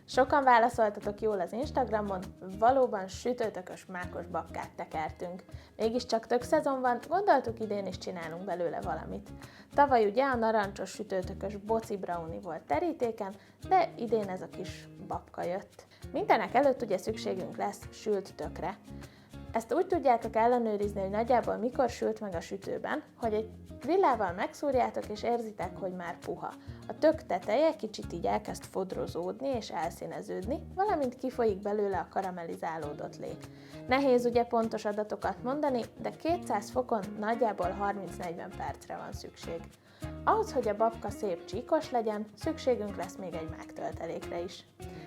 Sokan válaszoltatok jól az Instagramon, valóban sütőtökös mákos babkát tekertünk. Mégiscsak tök szezon van, gondoltuk idén is csinálunk belőle valamit. Tavaly ugye a narancsos sütőtökös boci brownie volt terítéken, de idén ez a kis babka jött. Mindenek előtt ugye szükségünk lesz sült tökre. Ezt úgy tudjátok ellenőrizni, hogy nagyjából mikor sült meg a sütőben, hogy egy grillával megszúrjátok és érzitek, hogy már puha. A tök teteje kicsit így elkezd fodrozódni és elszíneződni, valamint kifolyik belőle a karamellizálódott lé. Nehéz ugye pontos adatokat mondani, de 200 fokon nagyjából 30-40 percre van szükség. Ahhoz, hogy a babka szép csíkos legyen, szükségünk lesz még egy mágtöltelékre is.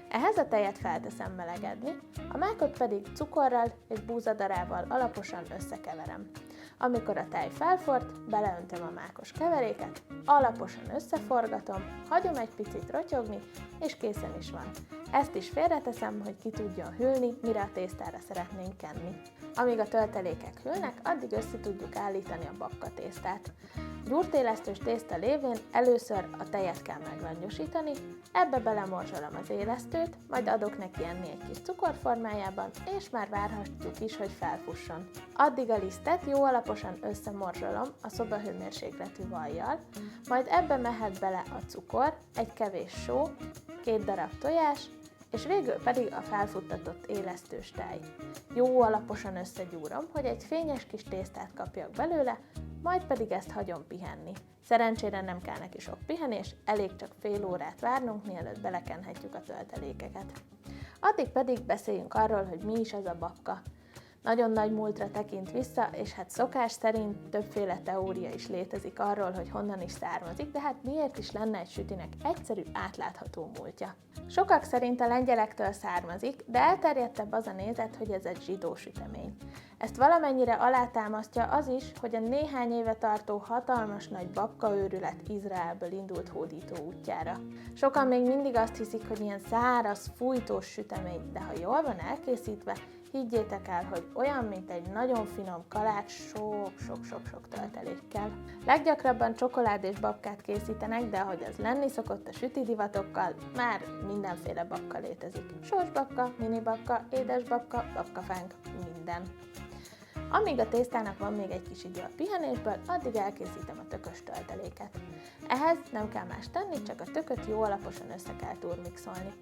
Ehhez a tejet felteszem melegedni, a mákot pedig cukorral és búzadarával alaposan összekeverem. Amikor a tej felforrt, beleöntöm a mákos keveréket, alaposan összeforgatom, hagyom egy picit rotyogni, és készen is van. Ezt is félreteszem, hogy ki tudjon hűlni, mire a tésztára szeretnénk kenni. Amíg a töltelékek hűlnek, addig össze tudjuk állítani a babka tésztát. Gyúrtélesztős tészta lévén először a tejet kell meglangyosítani, ebbe belemorzsolom az élesztőt, majd adok neki enni egy kis cukorformájában, és már várhatjuk is, hogy felfusson. Addig a lisztet jó alaposan összemorzsolom a szobahőmérsékletű vajjal, majd ebbe mehet bele a cukor, egy kevés só, 2 darab tojás, és végül pedig a felfuttatott élesztős tej. Jó alaposan összegyúrom, hogy egy fényes kis tésztát kapjak belőle, majd pedig ezt hagyom pihenni. Szerencsére nem kell neki sok pihenés, elég csak fél órát várnunk, mielőtt belekenhetjük a töltelékeket. Addig pedig beszéljünk arról, hogy mi is az a babka. Nagyon nagy múltra tekint vissza, és hát szokás szerint többféle teória is létezik arról, hogy honnan is származik, de hát miért is lenne egy sütinek egyszerű, átlátható múltja. Sokak szerint a lengyelektől származik, de elterjedtebb az a nézet, hogy ez egy zsidó sütemény. Ezt valamennyire alátámasztja az is, hogy a néhány éve tartó hatalmas nagy babkaőrület Izraelből indult hódító útjára. Sokan még mindig azt hiszik, hogy ilyen száraz, fújtós sütemény, de ha jól van elkészítve, higgyétek el, hogy olyan, mint egy nagyon finom kalács sok-sok-sok töltelékkel. Leggyakrabban csokoládés babkát készítenek, de ahogy az lenni szokott a sütidivatokkal, már mindenféle babka létezik. Sósbabka, minibabka, édesbabka, babkafánk, minden. Amíg a tésztának van még egy kis idő a pihenésből, addig elkészítem a tökös tölteléket. Ehhez nem kell más tenni, csak a tököt jó alaposan össze kell turmixolni.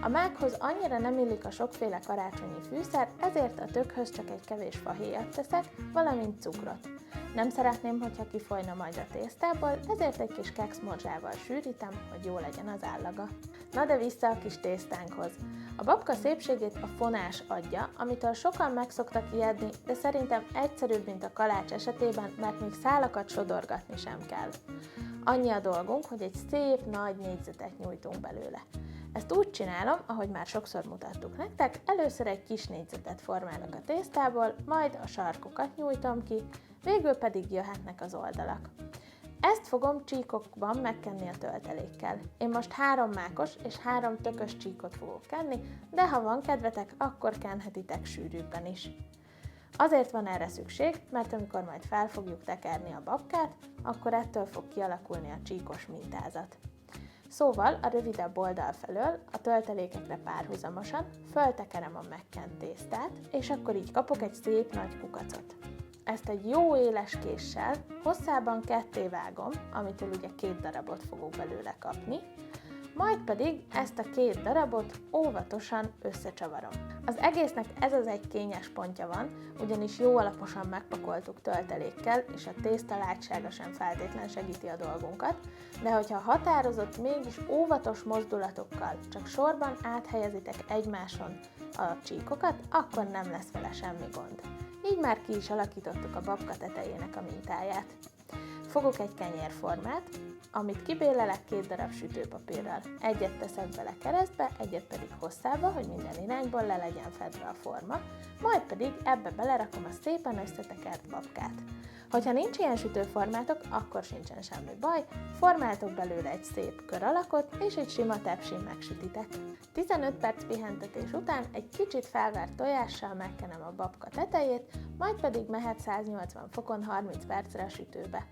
A mákhoz annyira nem illik a sokféle karácsonyi fűszer, ezért a tökhöz csak egy kevés fahéjat teszek, valamint cukrot. Nem szeretném, hogyha kifolyna majd a tésztából, ezért egy kis kekszmorzsával sűrítem, hogy jó legyen az állaga. Na de vissza a kis tésztánkhoz. A babka szépségét a fonás adja, amitől sokan meg szoktak ijedni, de szerintem egyszerűbb, mint a kalács esetében, mert még szálakat sodorgatni sem kell. Annyi a dolgunk, hogy egy szép nagy négyzetet nyújtunk belőle. Ezt úgy csinálom, ahogy már sokszor mutattuk nektek, először egy kis négyzetet formálok a tésztából, majd a sarkokat nyújtom ki, végül pedig jöhetnek az oldalak. Ezt fogom csíkokban megkenni a töltelékkel. Én most 3 mákos és 3 tökös csíkot fogok kenni, de ha van kedvetek, akkor kenhetitek sűrűbben is. Azért van erre szükség, mert amikor majd fel fogjuk tekerni a babkát, akkor ettől fog kialakulni a csíkos mintázat. Szóval a rövidebb oldal felől a töltelékekre párhuzamosan föltekerem a megkent tésztát, és akkor így kapok egy szép nagy kukacot. Ezt egy jó éles késsel hosszában ketté vágom, amitől ugye 2 darabot fogok belőle kapni, majd pedig ezt a 2 darabot óvatosan összecsavarom. Az egésznek ez az egy kényes pontja van, ugyanis jó alaposan megpakoltuk töltelékkel, és a tészta látsága sem feltétlen segíti a dolgunkat, de hogyha határozott, mégis óvatos mozdulatokkal csak sorban áthelyezitek egymáson a csíkokat, akkor nem lesz vele semmi gond. Így már ki is alakítottuk a babka tetejének a mintáját. Fogok egy kenyérformát, amit kibélelek 2 darab sütőpapírral. Egyet teszek bele keresztbe, egyet pedig hosszába, hogy minden irányból le legyen fedve a forma, majd pedig ebbe belerakom a szépen összetekert babkát. Hogyha nincs ilyen sütőformátok, akkor sincsen semmi baj, formáltok belőle egy szép kör alakot, és egy sima tepsin megsütitek. 15 perc pihentetés után egy kicsit felvert tojással megkenem a babka tetejét, majd pedig mehet 180 fokon 30 percre a sütőbe.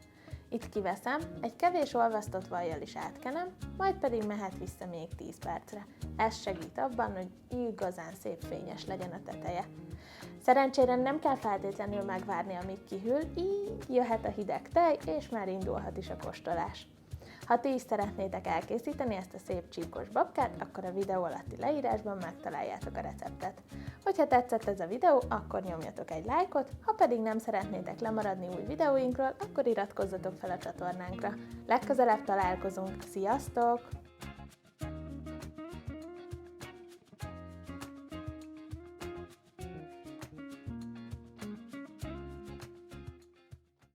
Itt kiveszem, egy kevés olvasztott vajjal is átkenem, majd pedig mehet vissza még 10 percre. Ez segít abban, hogy igazán szép fényes legyen a teteje. Szerencsére nem kell feltétlenül megvárni, amíg kihűl, így jöhet a hideg tej, és már indulhat is a kóstolás. Ha ti is szeretnétek elkészíteni ezt a szép csíkos babkát, akkor a videó alatti leírásban megtaláljátok a receptet. Hogyha tetszett ez a videó, akkor nyomjatok egy lájkot, ha pedig nem szeretnétek lemaradni új videóinkról, akkor iratkozzatok fel a csatornánkra. Legközelebb találkozunk, sziasztok!